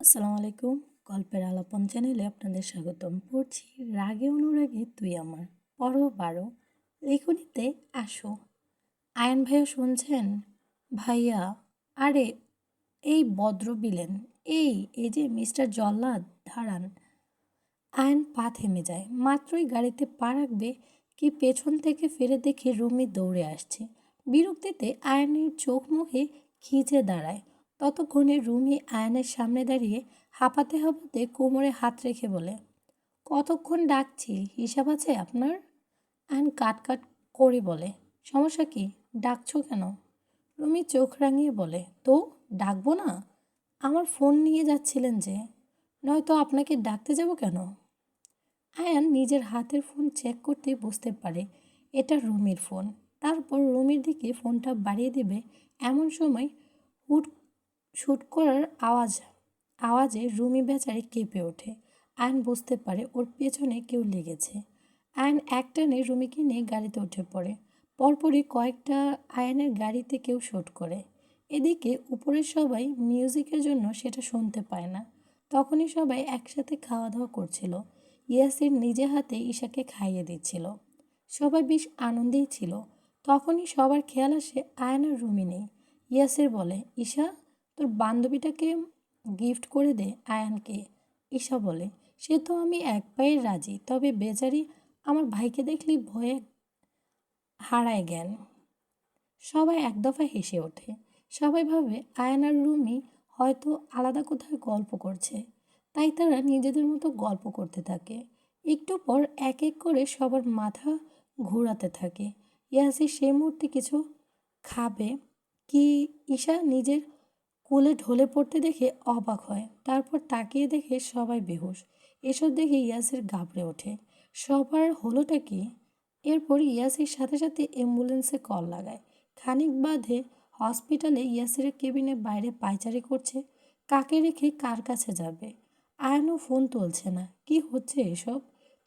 আসসালামু আলাইকুম। গল্পের আলাপন চ্যানেলে আপনাদের স্বাগতম। পড়ছি রাগে অনুরাগে তুই আমার, পড়ো 12। লেখনীতে আসো। আয়ন ভাইয়া শুনছেন? ভাইয়া, আরে এই ভদ্র বিলেন, এই যে মিস্টার জল্লাদ, দাঁড়ান। আয়ন পা থেমে যায়। মাত্রই গাড়িতে পা রাখবে কি পেছন থেকে ফিরে দেখে রুমি দৌড়ে আসছে। বিরক্তিতে আয়নের চোখ মুখে খিচে দাঁড়ায়। ততক্ষণে রুমি আয়নের সামনে দাঁড়িয়ে হাঁপাতে হাঁপাতে কোমরে হাত রেখে বলে, কতক্ষণ ডাকছি, হিসাব আছে আপনার? আয়ন কাট কাট করে বলে, সমস্যা কি, ডাকছো কেন? রুমি চোখ রাঙিয়ে বলে, তো ডাকবো না? আমার ফোন নিয়ে যাচ্ছিলেন যে, নয়তো আপনাকে ডাকতে যাব কেন? আয়ান নিজের হাতের ফোন চেক করতে বুঝতে পারে এটা রুমির ফোন। তারপর রুমির দিকে ফোনটা বাড়িয়ে দেবে এমন সময় হুট শুট করার আওয়াজে রুমি বেচারি কেঁপে ওঠে। আয়ন বুঝতে পারে ওর পেছনে কেউ লেগেছে। আয়ন একটানে রুমিকে নিয়ে গাড়িতে উঠে পড়ে। পরপরই কয়েকটা আয়নের গাড়িতে কেউ শুট করে। এদিকে উপরের সবাই মিউজিকের জন্য সেটা শুনতে পায় না। তখনই সবাই একসাথে খাওয়া দাওয়া করছিল। ইয়াসির নিজে হাতে ঈশাকে খাইয়ে দিচ্ছিল। সবাই বেশ আনন্দেই ছিল। তখনই সবার খেয়াল আসে আয়ন আর রুমি নেই। ইয়াসির বলে, ঈশা, তোর বান্ধবীটাকে গিফট করে দে আয়ানকে। ঈশা বলে, সে তো আমি এক পায়ে রাজি, তবে বেচারি আমার ভাইকে দেখলে ভয়ে হারায় জ্ঞান। সবাই এক দফা হেসে ওঠে। সবাই ভাবে আয়ান আর রুমি হয়তো আলাদা কোথায় গল্প করছে, তাই তারা নিজেদের মতো গল্প করতে থাকে। একটু পর এক এক করে সবার মাথা ঘোরাতে থাকে। ইয়াসির সেই মুহূর্তে কিছু খাবে কি ঈশা নিজের কোলে ঢলে পড়তে দেখে অবাক হয়। তারপর তাকিয়ে দেখে সবাই বেহুশ। এসব দেখে ইয়াসির ঘাবড়ে ওঠে। সবার হলোটা কি? এরপর ইয়াসির সাথে সাথে অ্যাম্বুলেন্সে কল লাগায়। খানিক বাদে হসপিটালে ইয়াসিরের কেবিনে বাইরে পায়চারি করছে। কাকে রেখে কার কাছে যাবে? আয়নও ফোন তুলছে না। কি হচ্ছে এসব?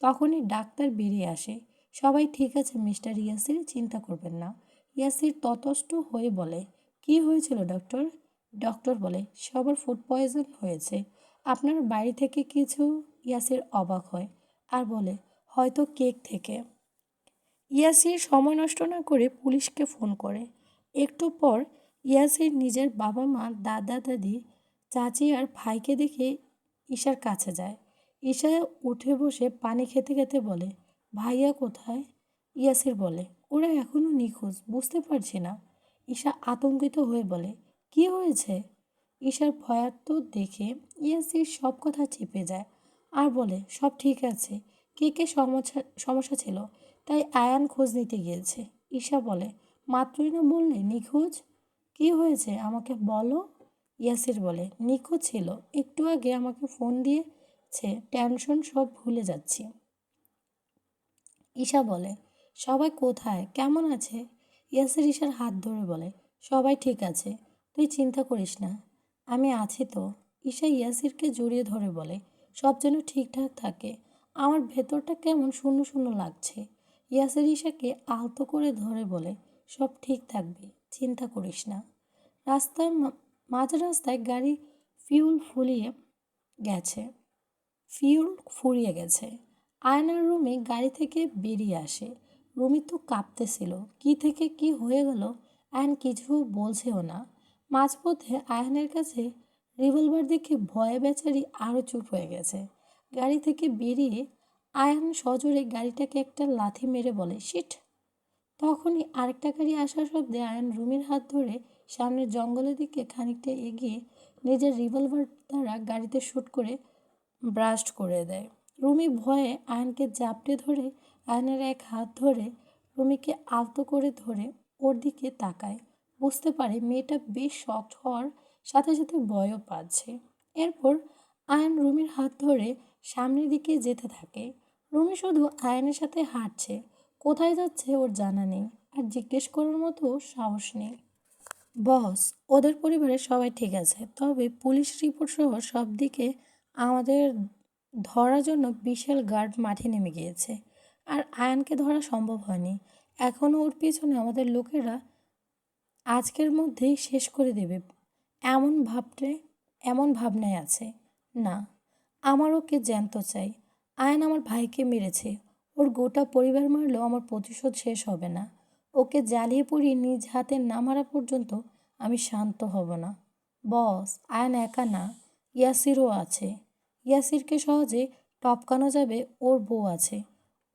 তখনই ডাক্তার বেরিয়ে আসে। সবাই, ঠিক আছে মিস্টার ইয়াসির, চিন্তা করবেন না। ইয়াসির ততষ্ট হয়ে বলে, কি হয়েছিল ডক্টর? ডক্টর বলে, সবার ফুড পয়জন হয়েছে। আপনার বাড়ি থেকে কিছু? ইয়াসির অবাক হয় আর বলে, হয়তো কেক থেকে। ইয়াসির সময় নষ্ট না করে পুলিশকে ফোন করে। একটু পর ইয়াসির নিজের বাবা মা, দাদা দাদি, চাচি আর ভাইকে দেখে ঈশার কাছে যায়। ঈশা উঠে বসে পানি খেতে খেতে বলে, ভাইয়া কোথায়? ইয়াসির বলে, ওরা এখনও নিখোঁজ, বুঝতে পারছি না। ঈশা আতঙ্কিত হয়ে বলে, কি হয়েছে? ঈশার ভয়ার্ত দেখে ইয়াসির সব কথা চেপে যায় আর বলে, সব ঠিক আছে, কে সমস্যা সমস্যা ছিল, তাই আয়ান খোঁজ নিতে গিয়েছে। ঈশা বলে, মাত্রই না বললে নিখোঁজ? কি হয়েছে আমাকে বলো। ইয়াসির বলে, নিখোঁজ ছিল, একটু আগে আমাকে ফোন দিয়েছে, টেনশন সব ভুলে যাচ্ছি। ঈশা বলে, সবাই কোথায়, কেমন আছে? ইয়াসির ঈশার হাত ধরে বলে, সবাই ঠিক আছে, তুই চিন্তা করিস না, আমি আছি তো। ঈশা ইয়াসিরকে জড়িয়ে ধরে বলে, সব যেন ঠিকঠাক থাকে, আমার ভেতরটা কেমন শূন্য শূন্য লাগছে। ইয়াসির ঈশাকে আলতো করে ধরে বলে, সব ঠিক থাকবে, চিন্তা করিস না। রাস্তার মাঝ রাস্তায় গাড়ি ফিউল ফুরিয়ে গেছে ফিউল ফুরিয়ে গেছে। আয়নার রুমে গাড়ি থেকে বেরিয়ে আসে। রুমি তো কাঁপতেছিল। কি থেকে কি হয়ে গেল আয়ন কিছু বলছেও না। মাঝপথে আয়নের কাছে রিভলভার দেখে ভয়ে বেচারি আরও চুপ হয়ে গেছে। গাড়ি থেকে বেরিয়ে আয়ন সজোরে গাড়িটাকে একটা লাথি মেরে বলে, শিট। তখনই আরেকটা গাড়ি আসার শব্দে আয়ন রুমির হাত ধরে সামনের জঙ্গলের দিকে খানিকটা এগিয়ে নিজের রিভলভার দ্বারা গাড়িতে শুট করে ব্রাস্ট করে দেয়। রুমি ভয়ে আয়নকে জাপটে ধরে আয়নের এক হাত ধরে রুমিকে আলতো করে ধরে ওর দিকে তাকায়। বুঝতে পারে মেয়েটা বেশ শক্ট হওয়ার সাথে সাথে ভয়ও পাচ্ছে। এরপর আয়ন রুমির হাত ধরে সামনের দিকে যেতে থাকে। রুমি শুধু আয়নের সাথে হাঁটছে। কোথায় যাচ্ছে ওর জানা নেই, আর জিজ্ঞেস করার মতো সাহস নেই। বস, ওদের পরিবারের সবাই ঠিক আছে, তবে পুলিশ রিপোর্ট সহ সব দিকে আমাদের ধরার জন্য বিশাল গার্ড মাঠে নেমে গিয়েছে। আর আয়ানকে ধরা সম্ভব হয়নি। এখনও ওর পেছনে আমাদের লোকেরা আজকের মধ্যেই শেষ করে দেবে এমন ভাবনায় আছে। না, আমার ওকে জ্যান্ত চাই। আয়ান আমার ভাইকে মেরেছে। ওর গোটা পরিবার মারলেও আমার প্রতিশোধ শেষ হবে না। ওকে জ্বালিয়ে পুড়িয়ে নিজ হাতে না মারা পর্যন্ত আমি শান্ত হব না। বস, আয়ান একা না, ইয়াসিরও আছে। ইয়াসিরকে সহজে টপকানো যাবে, ওর বউ আছে,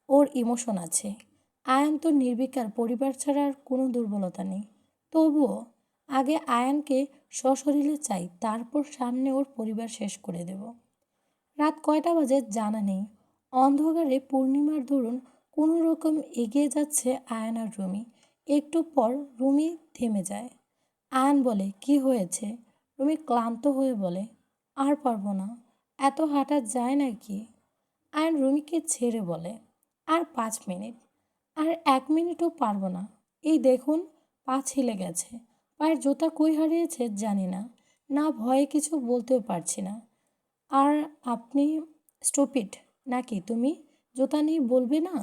ওর ইমোশন আছে। আয়ান তো নির্বিকার, পরিবার ছাড়া আর কোনো দুর্বলতা নেই। তবুও আগে আয়ানকে সশরীরে চাই, তারপর সামনে ওর পরিবার শেষ করে দেব। রাত কয়টা বাজে জানা নেই। অন্ধকারে পূর্ণিমার দরুন কোনো রকম এগিয়ে যাচ্ছে আয়ান আর রুমি। একটু পর রুমি থেমে যায়। আয়ান বলে, কি হয়েছে? রুমি ক্লান্ত হয়ে বলে, আর পারবো না, এত হাঁটা যায় নাকি? আয়ান রুমিকে ছেড়ে বলে, আর 5 মিনিট। আর 1 মিনিটও পারবো না। এই দেখুন, পা ছিলে গেছে। পায়ের জুতা কই হারিয়েছে জানি না। না ভয়ে কিছু বলতেও পারছি না। আর আপনি স্টুপিড নাকি তুমি? জুতা নেই বলবে না?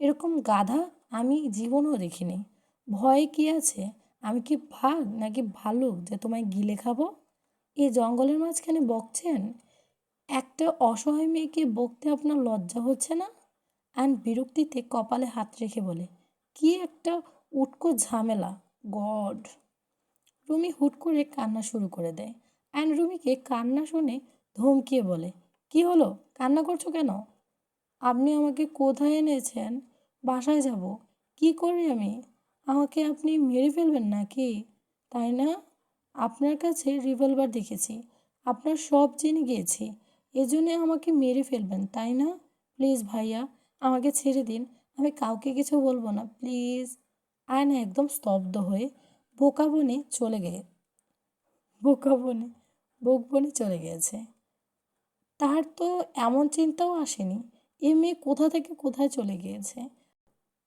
এরকম গাধা আমি জীবনেও দেখিনি। ভয়ে কি আছে? আমি কি বাঘ নাকি ভালুক যে তোমায় গিলে খাবো? এই জঙ্গলের মাঝখানে বকছেন? একটা অসহায় মেয়েকে বকতে আপনার লজ্জা হচ্ছে না? অ্যান্ড বিরক্তিতে কপালে হাত রেখে বলে, কি একটা উটকো ঝামেলা, গড। রুমি হুট করে কান্না শুরু করে দেয়। অ্যান্ড রুমিকে কান্না শুনে ধমকিয়ে বলে, কি হলো, কান্না করছো কেন? আপনি আমাকে কোথায় এনেছেন? বাসায় যাব। কি করি আমি? আমাকে আপনি মেরে ফেলবেন নাকি? তাই না? আপনার কাছে রিভলভার দেখেছি, আপনার সব জেনে গিয়েছি। এজন্যে আমাকে মেরে ফেলবেন তাই না? প্লিজ ভাইয়া, আমাকে ছেড়ে দিন। আমি কাউকে কিছু বলবো না, প্লিজ। আয়না একদম স্তব্ধ হয়ে বোকা বনে চলে গে বোকা বনে বোক বনে চলে গিয়েছে। তার তো এমন চিন্তাও আসেনি এ মেয়ে কোথা থেকে কোথায় চলে গিয়েছে।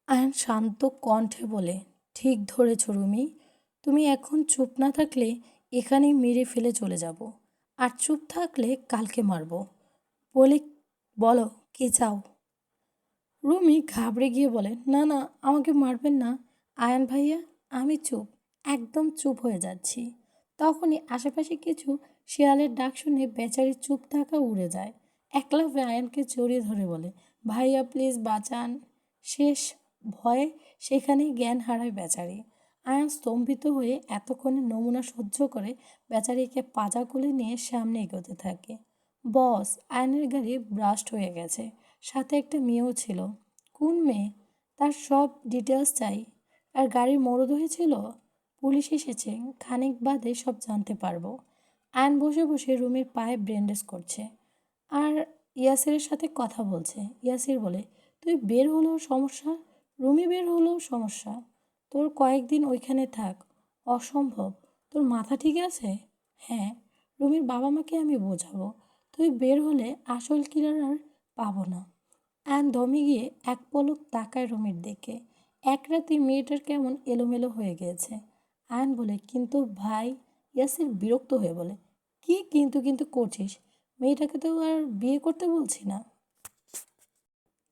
আয়ান শান্ত কণ্ঠে বলে, ঠিক ধরেছ রুমি। তুমি এখন চুপ না থাকলে এখানেই মেরে ফেলে চলে যাব। আর চুপ থাকলে কালকে মারব। বলে, বলো কি চাও? রুমি ঘাবড়ে গিয়ে বলে, না না, আমাকে মারবেন না। আয়ান ভাইয়া, আমি চুপ, একদম চুপ হয়ে যাচ্ছি। তখনই আশেপাশে কিছু শেয়ালের ডাক শুনে বেচারি চুপ থাকা উড়ে যায়। একলাফে আয়ানকে জড়িয়ে ধরে বলে, ভাইয়া প্লিজ বাঁচান। শেষ ভয়ে সেখানেই জ্ঞান হারায় বেচারি। আয়ান স্তম্ভিত হয়ে এতক্ষণে নমুনা সহ্য করে বেচারিকে পাজা কোলে নিয়ে সামনে এগোতে থাকে। বস, আয়নের গাড়ি ব্রাস্ট হয়ে গেছে, সাথে একটা মেয়েও ছিল। কোন মেয়ে? তার সব ডিটেলস চাই। আর গাড়ির মরদেহ ছিল? পুলিশ এসেছে, খানিক বাদে সব জানতে পারবো। আয়ন বসে বসে রুমির পায়ে ব্যান্ডেজ করছে আর ইয়াসিরের সাথে কথা বলছে। ইয়াসির বলে, তুই বের হলেও সমস্যা, রুমি বের হলেও সমস্যা। তোর কয়েকদিন ওইখানে থাক। অসম্ভব। তোর মাথা ঠিক আছে? হ্যাঁ, রুমির বাবা মাকে আমি বোঝাবো। তুই বের হলে আসল কিলার আর পাবো না। অ্যান দমে গিয়ে এক পলক তাকায় রুমির দিকে। এক রাতে মেয়েটার কেমন এলোমেলো হয়ে গিয়েছে। আয়ন বলে, কিন্তু ভাই। ইয়াসির বিরক্ত হয়ে বলে, কি কিন্তু কিন্তু করছিস? মেয়েটাকে তো আর বিয়ে করতে বলছি না।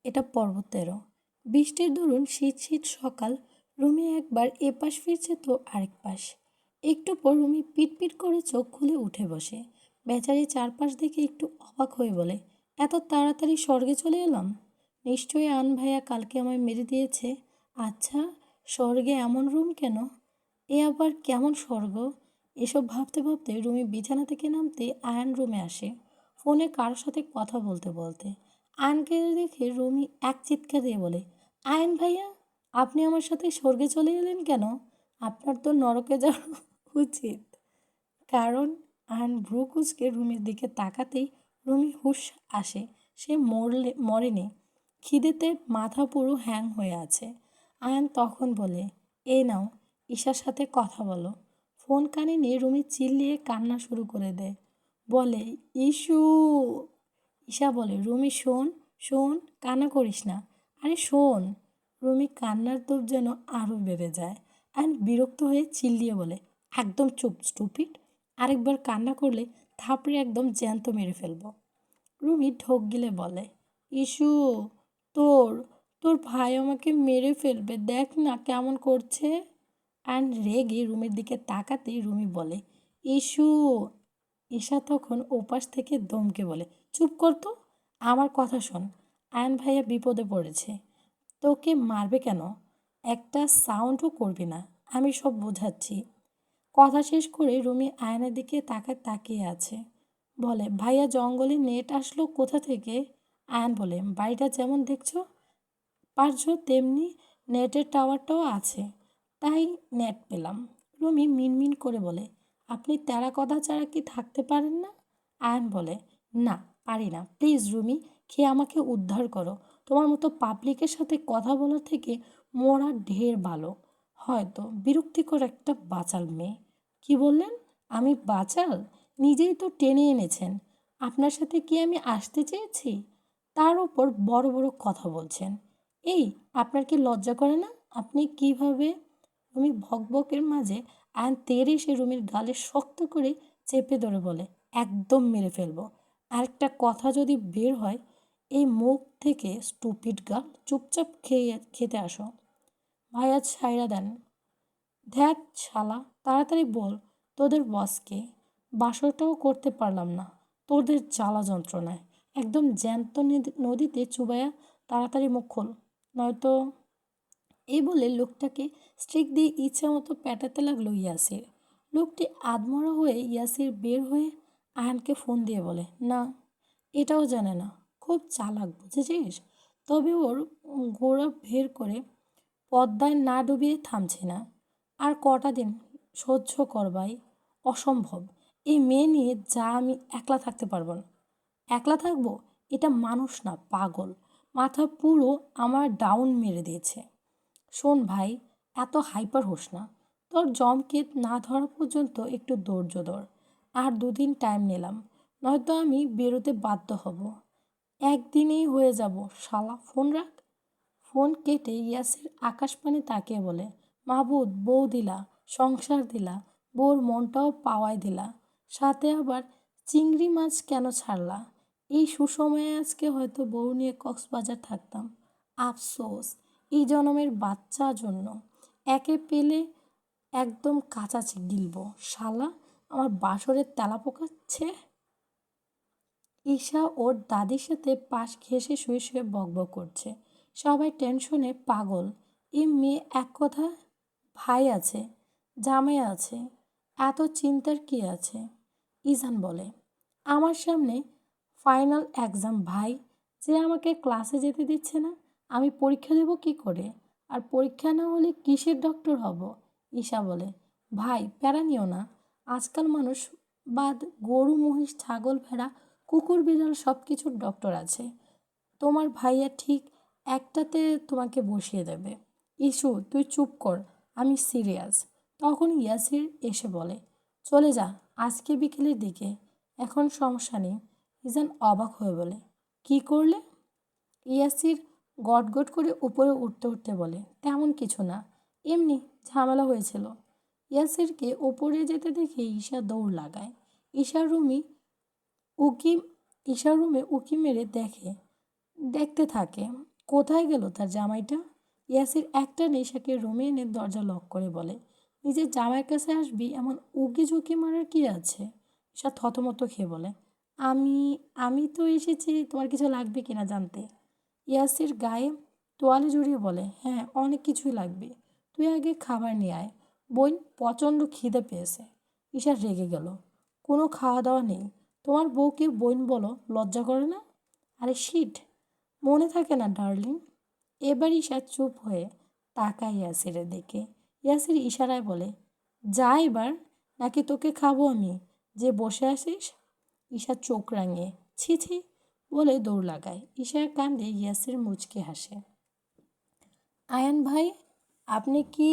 এটা পর্ব 13। বৃষ্টির দরুন শীত শীত সকাল। রুমি একবার এপাশ ফিরছে তো আরেক পাশ। একটু পর রুমি পিটপিট করে চোখ খুলে উঠে বসে। বেচারি চারপাশ দেখে একটু অবাক হয়ে বলে, এত তাড়াতাড়ি স্বর্গে চলে এলাম? নিশ্চয়ই আন ভাইয়া কালকে আমায় মেরে দিয়েছে। আচ্ছা, স্বর্গে এমন রুম কেন? এ আবার কেমন স্বর্গ? এসব ভাবতে ভাবতে রুমি বিছানা থেকে নামতে আয়ান রুমে আসে, ফোনে কারোর সাথে কথা বলতে বলতে। আয়নকে দেখে রুমি এক চিৎকার দিয়ে বলে, আয়ন ভাইয়া, আপনি আমার সাথে স্বর্গে চলে এলেন কেন? আপনার তো নরকে যাওয়া উচিত। কারণ আয়ন ভ্রু কুঁচকে রুমির দিকে তাকাতেই রুমি হুঁশ আসে। সে মরেনি। খিদেতে মাথা পুরো হ্যাং হয়ে আছে। আয়ন তখন বলে, এই নাও, ঈশার সাথে কথা বলো। ফোন কানে নিয়ে রুমি চিল্লিয়ে কান্না শুরু করে দেয়। বলে, ইস্যু। ঈশা বলে, রুমি শোন, শোন, কান্না করিস না। আরে শোন। রুমি কান্নার তোপ যেন আরও বেড়ে যায়। অ্যান্ড বিরক্ত হয়ে চিল্লিয়ে বলে, একদম চুপ স্টুপিড। আরেকবার কান্না করলে থাপড়ে একদম জ্যান্ত মেরে ফেলবো। রুমি ঢোক গিলে বলে, ইস্যু, তোর তোর ভাই আমাকে মেরে ফেলবে, দেখ না কেমন করছে। অ্যান্ড রেগে রুমির দিকে তাকাতেই রুমি বলে, ইস্যু, ঈশা তখন ওপাশ থেকে দমকে বলে, চুপ কর তো, আমার কথা শোন। আয়ন ভাইয়া বিপদে পড়েছে। তোকে মারবে কেন? একটা সাউন্ডও করবি না, আমি সব বোঝাচ্ছি। কথা শেষ করে রুমি আয়নের দিকে তাকিয়ে আছে। বলে, ভাইয়া জঙ্গলে নেট আসলো কোথা থেকে? আয়ন বলে, বাড়িটা যেমন দেখছো পারছ তেমনি নেটের টাওয়ারটাও আছে, তাই নেট পেলাম। রুমি মিনমিন করে বলে, আপনি টেরাকোটা ছাড়া কি থাকতে পারেন না? আয়ন বলে, না পারি না, প্লিজ রুমি, খেয়ে আমাকে উদ্ধার করো। তোমার মতো পাবলিকের সাথে কথা বলার থেকে মরা ঢের ভালো। হয়তো বিরক্তিকর একটা বাচাল মেয়ে। কি বললেন? আমি বাচাল? নিজেই তো টেনে এনেছেন। আপনার সাথে কি আমি আসতে চেয়েছি? তার উপর বড় বড় কথা বলছেন। এই, আপনার কি লজ্জা করে না? আপনি কিভাবে? রুমি ভকভকের মাঝে আয়ন তেড়ে এসে রুমির গালে শক্ত করে চেপে ধরে বলে, একদম মেরে ফেলবো। আরেকটা কথা যদি বের হয় এই মুখ থেকে, স্টুপিড গাল, চুপচাপ খেতে আসো। ভাইয়া ছাইড়া দেন। ধ্যাত শালা, তাড়াতাড়ি বল তোদের বসকে। বাসরটাও করতে পারলাম না তোদের জ্বালা যন্ত্রণায়। একদম জ্যান্ত নদীতে চুবাইয়া তাড়াতাড়ি মুখ খোল, নয়তো। এই বলে লোকটাকে স্ট্রিক দিয়ে ইচ্ছা মতো প্যাটাতে লাগলো ইয়াসির। লোকটি আধমরা হয়ে ইয়াসির বের হয়ে আয়ানকে ফোন দিয়ে বলে, না এটাও জানে না, খুব চালাক বুঝেছিস। তবে ওর গোড়া বের করে পদ্মায় না ডুবিয়ে থামছে না। আর কটা দিন সহ্য কর ভাই। অসম্ভব, এই মেয়ে নিয়ে যা আমি একলা থাকতে পারবো না। একলা থাকবো? এটা মানুষ না, পাগল। মাথা পুরো আমার ডাউন মেরে দিয়েছে। শোন ভাই, এত হাইপার হোস না। তোর জমকে না ধরা পর্যন্ত একটু ধৈর্য ধর। আর দুদিন টাইম নিলাম, নয়তো আমি বেরোতে বাধ্য হব। একদিনেই হয়ে যাব শালা, ফোন রাখ। ফোন কেটে ইয়াসির আকাশপানে তাকিয়ে বলে, মাহবুদ, বউ দিলা, সংসার দিলা, বউর মনটাও পাওয়ায় দিলা, সাথে আবার চিংড়ি মাছ কেন ছাড়লা? এই সুসময়ে আজকে হয়তো বউ নিয়ে কক্সবাজার থাকতাম। আফসোস, এই জনমের বাচ্চা জন্য। একে পেলে একদম কাঁচা গিলব শালা, আমার বাসরের তেলা পোকাচ্ছে। ঈশা ওর দাদির সাথে পাশ ঘেঁষে শুয়ে শুয়ে বকবক করছে। সবাই টেনশনে পাগল। এই মেয়ে এক কথা, ভাই আছে, জামাই আছে, এত চিন্তার কি আছে? ইজান বলে, আমার সামনে ফাইনাল এক্সাম ভাই, যে আমাকে ক্লাসে যেতে দিচ্ছে না, আমি পরীক্ষা দেব কি করে? আর পরীক্ষা না হলে কিসের ডক্টর হব? ঈশা বলে, ভাই প্যারা নিও না, আজকাল মানুষ বাদ গরু মহিষ ছাগল ভেড়া কুকুর বিড়াল সব কিছুর ডক্টর আছে। তোমার ভাইয়া ঠিক একটাতে তোমাকে বসিয়ে দেবে। ইস্যু, তুই চুপ কর, আমি সিরিয়াস। তখন ইয়াসির এসে বলে, চলে যা আজকে বিকেলের দিকে, এখন সমস্যা নেই। ইজান অবাক হয়ে বলে, কি করলে? ইয়াসির গটগট করে উপরে উঠতে উঠতে বলে, তেমন কিছু না, এমনি ঝামেলা হয়েছিল। ইয়াসিরকে উপরে যেতে দেখে ঈশা দৌড় লাগায়। ঈশা রুমি উকি ঈশা রুমে উকি মেরে দেখতে থাকে কোথায় গেল তার জামাইটা। ইয়াসির একটা নেশাকে রুমে এনে দরজা লক করে বলে, নিজের জামাইয়ের কাছে আসবি এমন উকি ঝুঁকি মারার কি আছে? ঈশা থতমত খেয়ে বলে, আমি আমি তো এসেছি তোমার কিছু লাগবে কিনা জানতে। ইয়াসির গায়ে তোয়ালে জড়িয়ে বলে, হ্যাঁ অনেক কিছুই লাগবে, তুই আগে খাবার নিয়ে আয়, বোন প্রচণ্ড খিদে পেয়েছে। ঈশা রেগে গেল, কোনো খাওয়া দাওয়া নেই? তোমার বউকে বোন বলো, লজ্জা করে না? আরে শিট, মনে থাকে না ডার্লিং? এবার ঈশা চুপ হয়ে তাকায় ইয়াসিরের দিকে। ইয়াসির ইশারায় বলে, যা এবার, নাকি তোকে খাবো আমি, যে বসে আসিস। ঈশা চোখ রাঙিয়ে ছি ছি বলে দৌড় লাগায়। ঈশার কাণ্ডে ইয়াসির মুচকে হাসে। আয়ান ভাই, আপনি কি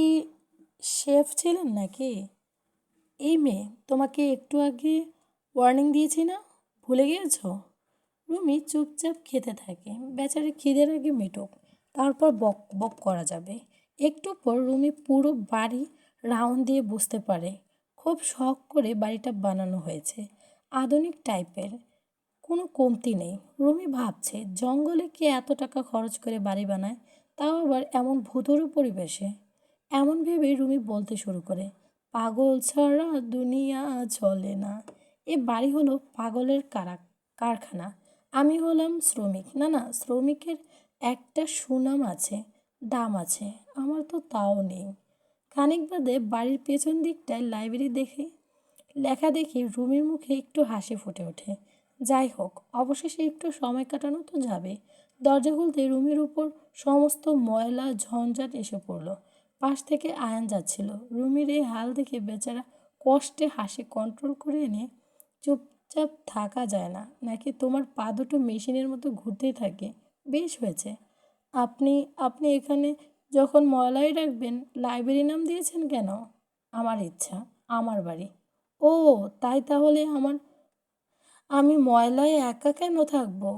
শেফ ছিলেন নাকি? এই মেয়ে, তোমাকে একটু আগে ওয়ার্নিং দিয়েছি না, ভুলে গিয়েছো? রুমি চুপচাপ খেতে থাকে। বেচারে খিদের আগে মেটুক, তারপর বক বক করা যাবে। একটু পর রুমি পুরো বাড়ি রাউন্ড দিয়ে বুঝতে পারে খুব শখ করে বাড়িটা বানানো হয়েছে, আধুনিক টাইপের, কোনো কমতি নেই। রুমি ভাবছে জঙ্গলে কে এত টাকা খরচ করে বাড়ি বানায়, তাও আবার এমন ভূতুড়ে পরিবেশে। এমন ভেবে রুমি বলতে শুরু করে, পাগল ছাড়া দুনিয়া চলে না। এ বাড়ি হলো পাগলের কারখানা। আমি হলাম শ্রমিক। না না, শ্রমিকের একটা সুনাম আছে, দাম আছে, আমার তো তাও নেই। খানিক বাদে বাড়ির পেছন দিকটায় লাইব্রেরি দেখে লেখা দেখি রুমির মুখে একটু হাসি ফুটে ওঠে। যাই হোক, অবশেষে একটু সময় কাটানো তো যাবে। দরজা খুলতে রুমির উপর সমস্ত ময়লা ঝঞ্ঝাট এসে পড়ল। পাশ থেকে আয়ান যাচ্ছিল। রুমির এই হাল দেখে বেচারা কষ্টে হাসি কন্ট্রোল করে এনে, চুপচাপ থাকা যায় না নাকি তোমার পা দুটো মেশিনের মতো ঘুরতেই থাকে? বেশ হয়েছে। আপনি আপনি এখানে যখন ময়লাই রাখবেন, লাইব্রেরি নাম দিয়েছেন কেন? আমার ইচ্ছা, আমার বাড়ি। ও, তাই তাহলে আমি ময়লায় একা কেন থাকবো?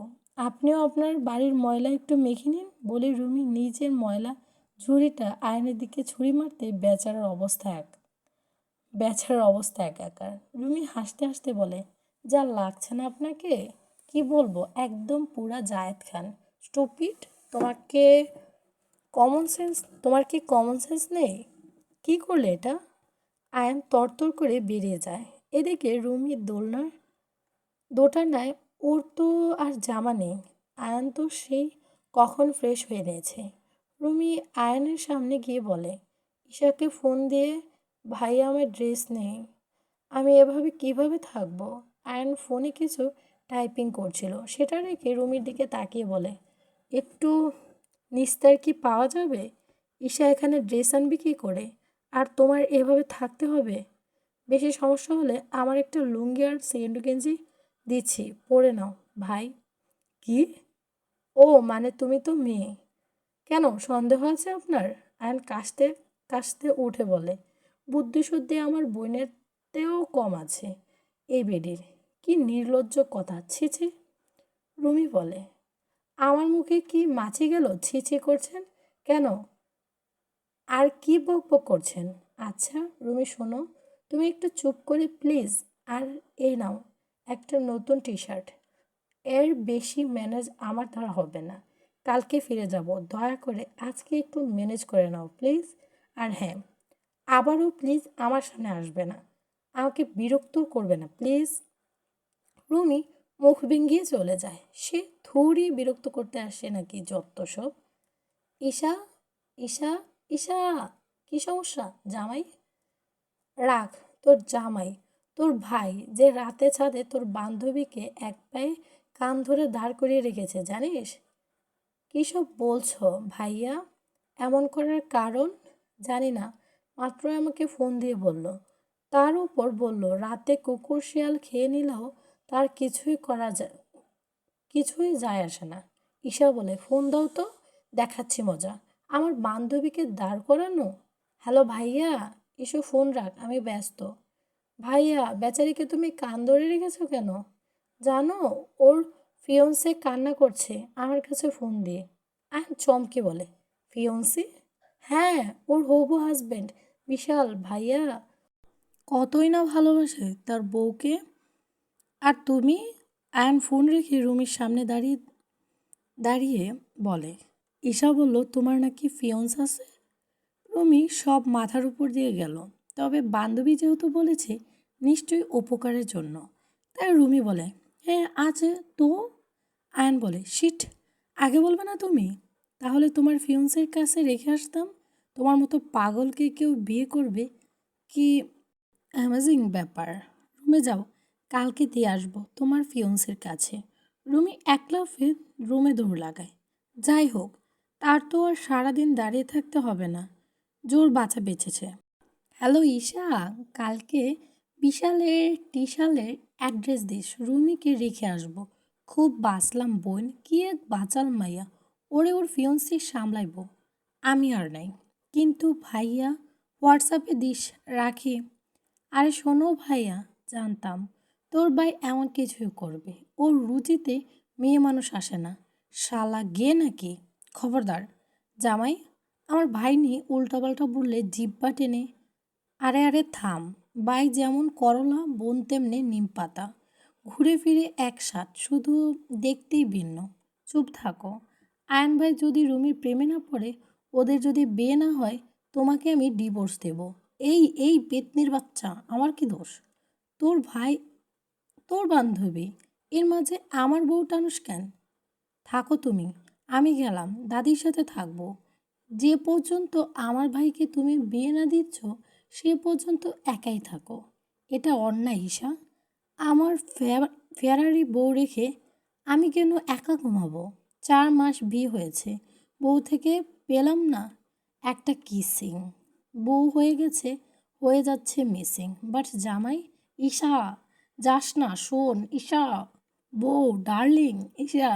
আপনিও আপনার বাড়ির ময়লা একটু মেখে নিন বলে রুমি নিজের ময়লা ঝুড়িটা আয়নের দিকে ছুরি মারতে বেচারার অবস্থা একাকার। রুমি হাসতে হাসতে বলে, যা লাগছে না আপনাকে? কি বলবো, একদম পুরা জায়েদ খান। স্টুপিড। তোমাকে তোমার কি কমন সেন্স নেই? কি করলে এটা? আয়ান তরতর করে বেরিয়ে যায়। এদিকে রুমি দোটানায় ওর তো আর জামা নেই। আয়ান তো সেই কখন ফ্রেশ হয়ে নিয়েছে। রুমি আয়ানের সামনে গিয়ে বলে, ঈশাকে ফোন দিয়ে, ভাইয়া আমার ড্রেস নেই, আমি এভাবে কিভাবে থাকবো? আয়ান ফোনে কিছু টাইপিং করছিল, সেটা রেখে রুমির দিকে তাকিয়ে বলে, একটু নিস্তার কি পাওয়া যাবে? ঈশা এখানে ড্রেস আনবি কী করে? আর তোমার এভাবে থাকতে হবে? বেশি সমস্যা হলে আমার একটা লুঙ্গি আর সেকেন্ড গেঞ্জি দিচ্ছি, পরে নাও ভাই। কি? ও মানে তুমি তো মেয়ে। কেন, সন্দেহ আছে আপনার? আয়ন কাশতে কাশতে উঠে বলে, বুদ্ধিশুদ্ধি আমার বোনেরতেও কম আছে এই বেডির। কি নির্লজ্জ কথা, ছি ছি। রুমি বলে, আমার মুখে কি মাছি গেল ছি ছি করছেন কেন? আর কি বকবক করছেন? আচ্ছা রুমি শোনো, তুমি একটু চুপ করে প্লিজ। আর এই নাও একটা নতুন টি শার্ট। এর বেশি ম্যানেজ আমার দ্বারা হবে না। কালকে ফিরে যাব, দয়া করে আজকে একটু ম্যানেজ করে নাও প্লিজ। আর হ্যাঁ, আবারও প্লিজ আমার সামনে আসবে না, আমাকে বিরক্ত করবে না প্লিজ। রুমি মুখ ভেঙিয়ে চলে যায়। সে থোড়ি বিরক্ত করতে আসে নাকি, যত সব। ঈশা, ঈশা, ঈশা, কি সমস্যা জামাই? রাখ, তোর জামাই, তোর ভাই যে রাতে ছাদে তোর বান্ধবীকে এক পায়ে কান ধরে দাঁড় করিয়ে রেখেছে জানিস? কী সব বলছো ভাইয়া? এমন করার কারণ? জানি না, মাত্রই আমাকে ফোন দিয়ে বলল। তার উপর বলল রাতে কুকুর শিয়াল খেয়ে নিলেও তার কিছুই যায় আসে না। ঈশা বলে, ফোন দাও তো, দেখাচ্ছি মজা। আমার বান্ধবীকে দাঁড় করানো? হ্যালো ভাইয়া, এসো ফোন রাখ, আমি ব্যস্ত। ভাইয়া, বেচারিকে তুমি কান ধরে রেখেছো কেন? জানো, ওর ফিয়ন্সে কান্না করছে আমার কাছে ফোন দিয়ে। চমকে বলে, ফিয়ন্সি? হ্যাঁ, ওর হবু হাজবেন্ড। বিশাল ভাইয়া, কতই না ভালোবাসে তার বউকে। আর তুমি? আয়ান ফোন রেখে রুমির সামনে দাঁড়িয়ে দাঁড়িয়ে বলে, ঈশা বলল তোমার নাকি ফিয়ন্স আছে। রুমি সব মাথার উপর দিয়ে গেল। তবে বান্ধবী যেহেতু বলেছে, নিশ্চয়ই উপকারের জন্য। তাই রুমি বলে, হ্যাঁ আছে তো। আয়ান বলে, শিট, আগে বলবে না তুমি? তাহলে তোমার ফিয়ন্সের কাছে রেখে আসতাম। তোমার মতো পাগলকে কেউ বিয়ে করবে? কি অ্যামেজিং ব্যাপার। রুমে যাও, কালকে দিয়ে আসবো তোমার ফিয়ন্সের কাছে। রুমি এক লাফে রুমে দৌড় লাগায়। যাই হোক, তার তো আর সারাদিন দাঁড়িয়ে থাকতে হবে না, জোর বাঁচা বেঁচেছে। হ্যালো ঈশা, কালকে বিশালের টিশালের অ্যাড্রেস দিস, রুমিকে রেখে আসবো। খুব বাঁচলাম বোন, কি এক বাচাল মাইয়া। ওরে ওর ফিয়ন্সি সামলাইব, আমি আর নাই। কিন্তু ভাইয়া, হোয়াটসঅ্যাপে দিস, রাখি। আরে শোনো ভাইয়া, জানতাম তোর ভাই এমন কিছুই করবে। ওর রুচিতে মেয়ে মানুষ আসে না, শালা গে নাকি। খবরদার জামাই, আমার ভাই নিয়ে উল্টাপাল্টা বললে জিব্বা টেনে। আরে আরে থাম, ভাই যেমন করলা, বোন তেমনি নিম পাতা, ঘুরে ফিরে এক স্বাদ, শুধু দেখতেই ভিন্ন। চুপ থাকো। আয়ন ভাই যদি রুমির প্রেমে না পড়ে, ওদের যদি বিয়ে না হয়, তোমাকে আমি ডিভোর্স দেব। এই পেতনির বাচ্চা, আমার কি দোষ? তোর ভাই তোর বান্ধবী, এর মাঝে আমার বউ টানুস কেন? থাকো তুমি, আমি গেলাম, দাদির সাথে থাকবো। যে পর্যন্ত আমার ভাইকে তুমি বিয়ে না দিচ্ছ সে পর্যন্ত একাই থাকো। এটা অন্যায় ঈশা। আমার ফেরারি বউ রেখে আমি কেন একা ঘুমাবো? 4 মাস বিয়ে হয়েছে, বউ থেকে পেলাম না একটা কিসিং। বউ হয়ে গেছে, হয়ে যাচ্ছে মিসিং, বাট জামাই? ঈশা, যাস না, শোন ঈশা, বউ ডার্লিং ঈশা।